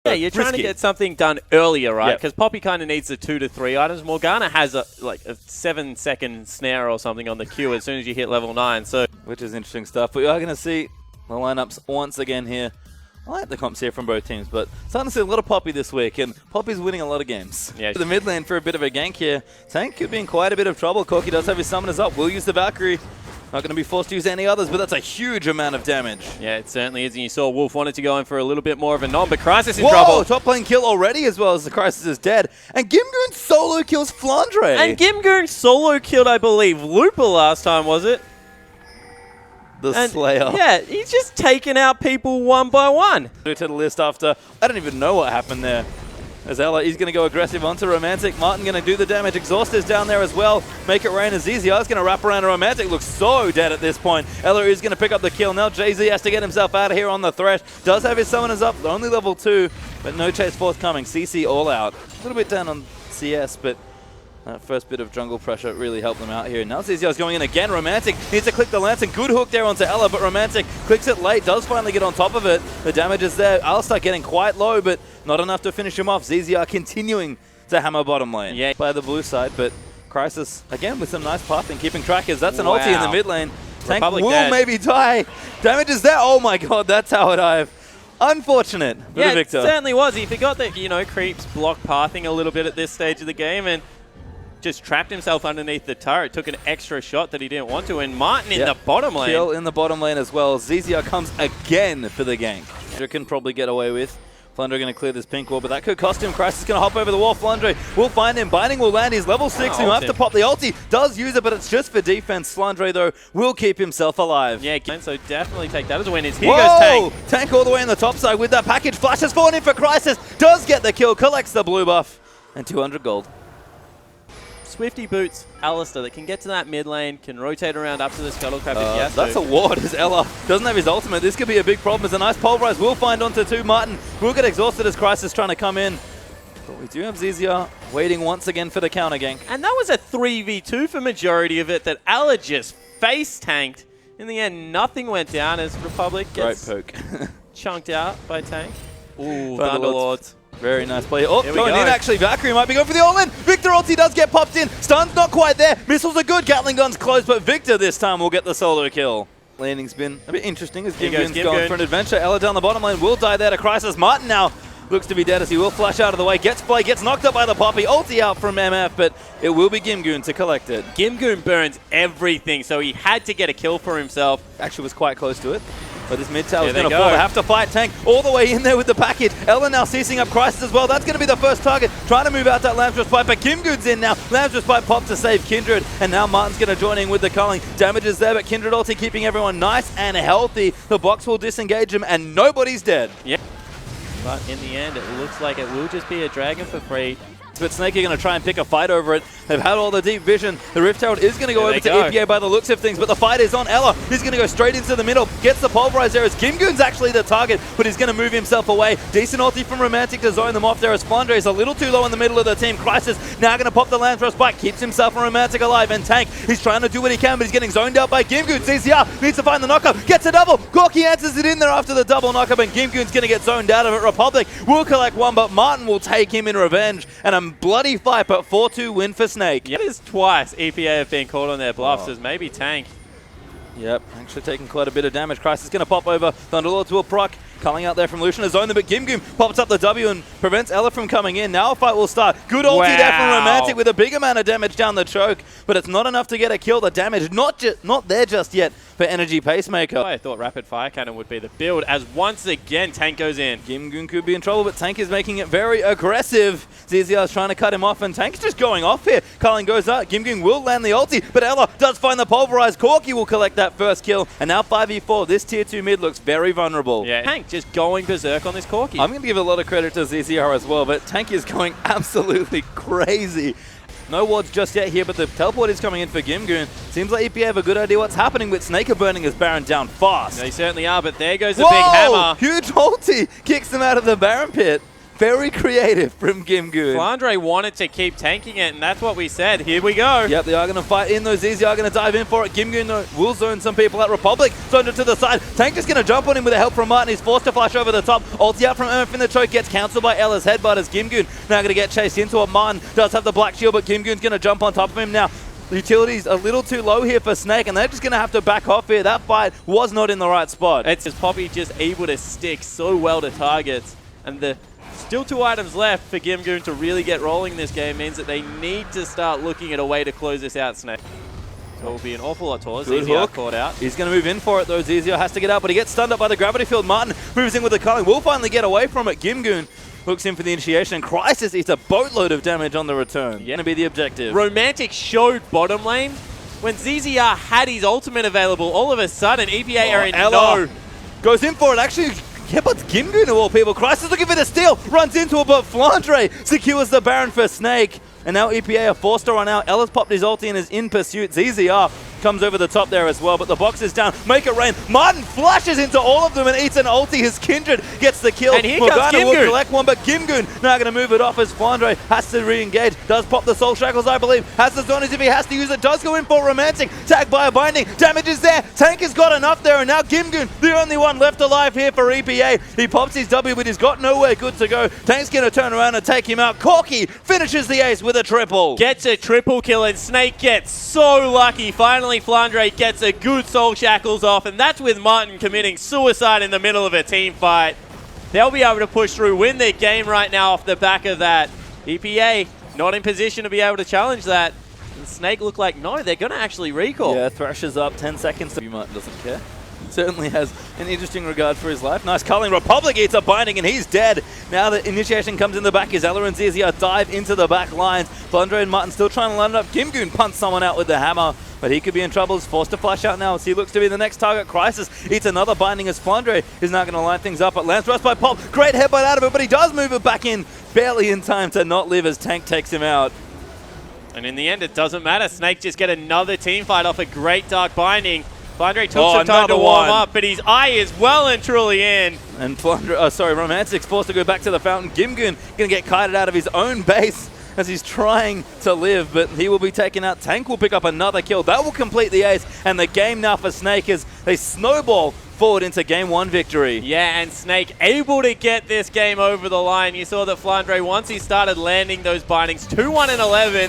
Yeah, you're trying to get something done earlier, right? Because Poppy kind of needs the 2 to 3 items. Morgana has a 7-second snare or something on the queue as soon as you hit level 9. So, which is interesting stuff. But we are going to see the lineups once again here. I like the comps here from both teams, but starting to see a lot of Poppy this week, and Poppy's winning a lot of games. Yeah. The mid lane for a bit of a gank here. Tank could be in quite a bit of trouble. Corki does have his summoners up. Will use the Valkyrie. Not going to be forced to use any others, but that's a huge amount of damage. Yeah, it certainly is. And you saw Wolf wanted to go in for a little bit more of a non, but Crisis in trouble. Top lane kill already, as well as the Crisis is dead. And GimGoon solo kills Flandre. And GimGoon solo killed, I believe, Lupa last time, was it? The Slayer. Yeah, he's just taking out people one by one. To the list after, I don't even know what happened there. As Ella, he's going to go aggressive onto Romatic. Martin going to do the damage. Exhaust is down there as well. Make it rain as ZZR is going to wrap around Romatic. Looks so dead at this point. Ella is going to pick up the kill. Now JieZou has to get himself out of here on the Thresh. Does have his summoners up. Only level 2, but no chase forthcoming. CC all out. A little bit down on CS, but that first bit of jungle pressure really helped them out here. Now ZZR is going in again. Romatic needs to click the lance, and good hook there onto Ella, but Romatic clicks it late, does finally get on top of it. The damage is there. Alistar getting quite low, but not enough to finish him off. ZZR continuing to hammer bottom lane by the blue side, but Crisis, again, with some nice pathing, keeping trackers. That's an ulti in the mid lane. Tank will maybe die. Damage is there. Oh my god, that's how it dive. Unfortunate for the Viktor. It certainly was. He forgot that, creeps block pathing a little bit at this stage of the game, and just trapped himself underneath the turret, took an extra shot that he didn't want to, and Martin in the bottom lane. Kill in the bottom lane as well. ZZR comes again for the gank. Can probably get away with. Flandre going to clear this pink wall, but that could cost him. Crisis going to hop over the wall. Flandre will find him. Binding will land. He's level 6. He'll have to pop the ulti. Does use it, but it's just for defense. Flandre, though, will keep himself alive. Yeah, so definitely take that as a win. Here goes Tank. Tank all the way on the top side with that package. Flashes forward in for Crisis. Does get the kill. Collects the blue buff. And 200 gold. Swifty boots Alistar that can get to that mid lane, can rotate around up to the Scuttle Crab if he has to. That's a ward as Ella doesn't have his ultimate. This could be a big problem as a nice pulverize will find onto 2. Martin will get exhausted as Crisis trying to come in. But we do have ZZR waiting once again for the counter gank. And that was a 3v2 for majority of it that Ella just face tanked. In the end, nothing went down as Republic gets chunked out by Tank. Ooh, Thunderlords. Very nice play. Oh, going in actually. Valkyrie might be going for the all-in. Viktor ulti does get popped in. Stun's not quite there. Missiles are good. Gatling gun's close, but Viktor this time will get the solo kill. Landing's been a bit interesting as GimGoon's going for an adventure. Ella down the bottom lane will die there to Crisis. Martin now looks to be dead as he will flash out of the way. Gets play, gets knocked up by the Poppy. Ulti out from MF, but it will be GimGoon to collect it. GimGoon burns everything, so he had to get a kill for himself. Actually was quite close to it. But this mid tower is going to fall. They have to fight Tank all the way in there with the package. Ella now ceasing up Crisis as well. That's going to be the first target. Trying to move out that Lamb's Respite, but GimGoon's in now. Lamb's Respite popped to save Kindred, and now Martin's going to join in with the culling. Damage is there, but Kindred ulti keeping everyone nice and healthy. The box will disengage him, and nobody's dead. Yeah. But in the end, it looks like it will just be a dragon for free. But Snake are going to try and pick a fight over it. They've had all the deep vision. The Rift Herald is going to go over to EPA by the looks of things, but the fight is on. Ella is going to go straight into the middle. Gets the pulverize there as GimGoon's actually the target, but he's going to move himself away. Decent ulti from Romatic to zone them off there as Flandre is a little too low in the middle of the team. Crisis now going to pop the Lance Thrust back. Keeps himself and Romatic alive. And Tank, he's trying to do what he can, but he's getting zoned out by GimGoon. ZZR needs to find the knockup. Gets a double. Corki answers it in there after the double knockup, and GimGoon's going to get zoned out of it. Republic will collect one, but Martin will take him in revenge. And a bloody fight. But 4-2 win for Snake. That is twice EPA have been called on their bluffs as maybe Tank. Yep, actually taking quite a bit of damage. Crisis is going to pop over. Thunderlords will proc. Culling out there from Lucian to zone them, but GimGoon pops up the W and prevents Ella from coming in. Now a fight will start. Good ulti there from Romatic with a big amount of damage down the choke, but it's not enough to get a kill. The damage not there just yet for Energy Pacemaker. I thought Rapid Fire Cannon would be the build as once again Tank goes in. GimGoon could be in trouble, but Tank is making it very aggressive. ZZR is trying to cut him off, and Tank is just going off here. Culling goes out. GimGoon will land the ulti, but Ella does find the pulverize. Corki will collect that first kill, and now 5v4. This tier 2 mid looks very vulnerable. Yeah, Tank just going berserk on this Corki. I'm going to give a lot of credit to ZZR as well, but Tank is going absolutely crazy. No wards just yet here, but the teleport is coming in for GimGoon. Seems like EPA have a good idea what's happening, with Snake are burning his Baron down fast. They certainly are, but there goes the big hammer. Huge ulti! Kicks them out of the Baron pit. Very creative from GimGoon. Flandre wanted to keep tanking it, and that's what we said. Here we go. Yep, they are going to fight in. Those ZZR are going to dive in for it. GimGoon will zone some people at Republic. Zoned it to the side. Tank just going to jump on him with the help from Martin. He's forced to flash over the top. Ulti out from Earth in the choke. Gets cancelled by Ella's headbutt as GimGoon now going to get chased into it. Martin does have the black shield, but GimGoon's going to jump on top of him now. The utility's a little too low here for Snake, and they're just going to have to back off here. That fight was not in the right spot. It's just Poppy just able to stick so well to targets, and the still 2 items left for GimGoon to really get rolling this game means that they need to start looking at a way to close this out, Snake. So it will be an awful lot taller. ZZR caught out. He's going to move in for it though. ZZR has to get out, but he gets stunned up by the gravity field. Martin moves in with the culling. Will finally get away from it. GimGoon hooks in for the initiation, and Crisis eats a boatload of damage on the return. Yeah. Going to be the objective. Romatic showed bottom lane. When ZZR had his ultimate available, all of a sudden EPA are in no. Goes in for it. Actually, yeah, but ZigGoon of all people. Crisis looking for the steal. Runs into it, but Flandre secures the Baron for Snake. And now EPA are forced to run out. Ella's popped his ulti and is in pursuit. ZZR comes over the top there as well, but the box is down. Make it rain. Martin flashes into all of them and eats an ulti. His Kindred gets the kill. And here Morgana comes will collect one, but GimGoon now going to move it off as Flandre has to re-engage. Does pop the soul shackles, I believe. Has the zone as if he has to use it. Does go in for Romatic. Tagged by a binding. Damage is there. Tank has got enough there, and now GimGoon, the only one left alive here for EPA. He pops his W, but he's got nowhere good to go. Tank's going to turn around and take him out. Corki finishes the ace with a triple. Gets a triple kill, and Snake gets so lucky. Finally, Flandre gets a good soul shackles off, and that's with Martin committing suicide in the middle of a team fight. They'll be able to push through, win their game right now off the back of that. EPA not in position to be able to challenge that. And Snake look like, no, they're going to actually recall. Yeah, Thresh is up 10 seconds. Martin doesn't care. Certainly has an interesting regard for his life. Nice culling. Republic eats a binding, and he's dead. Now the initiation comes in the back. Ella and ZZR dive into the back lines. Flandre and Martin still trying to line it up. GimGoon punts someone out with the hammer, but he could be in trouble. He's forced to flash out now as he looks to be the next target. Crisis eats another binding as Flandre is now going to line things up. But Lance thrust by Pop. Great headbutt out of it, but he does move it back in. Barely in time to not live as Tank takes him out. And in the end, it doesn't matter. Snake just get another team fight off a great dark binding. Flandre took some time to warm up, but his eye is well and truly in. And Romatic's forced to go back to the fountain. GimGoon going to get kited out of his own base as he's trying to live, but he will be taken out. Tank will pick up another kill. That will complete the ace, and the game now for Snake is they snowball forward into Game 1 victory. Yeah, and Snake able to get this game over the line. You saw that Flandre, once he started landing those bindings, 2-1 and 11.